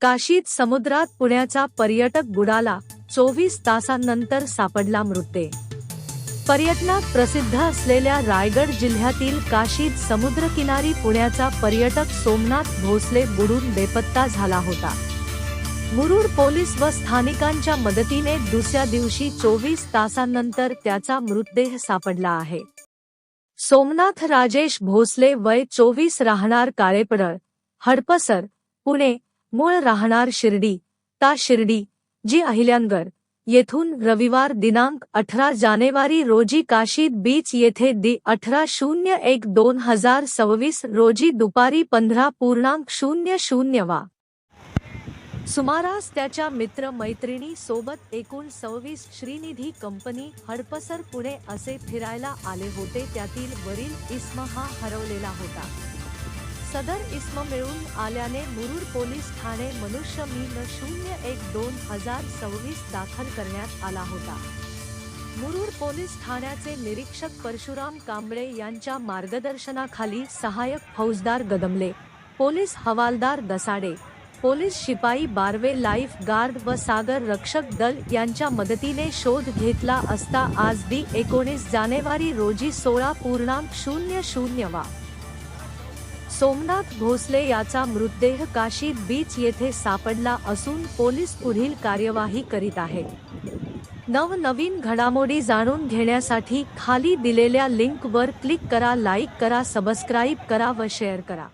काशीत समुद्रात पुण्याचा पर्यटक बुडाला, 24 तासांनंतर सापडला मृतदेह। पर्यटनात प्रसिद्ध असलेल्या रायगड जिल्ह्यातील काशीत समुद्रकिनारी पुण्याचा पर्यटक सोमनाथ भोसले बुडून बेपत्ता झाला होता। मुरुड पोलीस व स्थानिकांच्या मदतीने दुसऱ्या दिवशी 24 तासांनंतर त्याचा मृतदेह सापडला आहे। सोमनाथ राजेश भोसले, वय 24, राहणार काळेपडळ, हडपसर, पुणे, मूळ राहणार शिर्डी ता शिर्डी, जी अहिल्यानगर येथून रविवार दिनांक 18 जानेवारी रोजी काशीत बीच येथे दि 18/01/2026 रोजी दुपारी 15:00 वा सुमारास त्याच्या मित्र मैत्रिणी सोबत एकूण 26 श्रीनिधी कंपनी हडपसर पुणे असे फिरायला आले होते। त्यातील वरील इस्म हा हरवलेला होता। सदर इस्म मिळून आल्याने मुरुड पोलीस ठाणे मनुष्य मी 01/2026 दाखल करण्यात आला होता। मुरुड पोलीस ठाण्याचे निरीक्षक परशुराम कांबळे यांच्या मार्गदर्शनाखाली सहाय्यक फौजदार गदमले, पोलीस हवालदार दसाडे, पोलीस शिपाई बारवे, लाईफ गार्ड व सागर रक्षक दल यांच्या मदतीने शोध घेतला असता आज दि 19 जानेवारी रोजी 16:00 वा सोमनाथ भोसले याचा मृतदेह काशीत बीच येथे सापडला असून पोलीस पुढील कार्यवाही करीत आहेत। नवनवीन घडामोडी जाणून घेण्यासाठी खाली दिलेल्या लिंकवर क्लिक करा, लाईक करा, सबस्क्राईब करा व शेअर करा।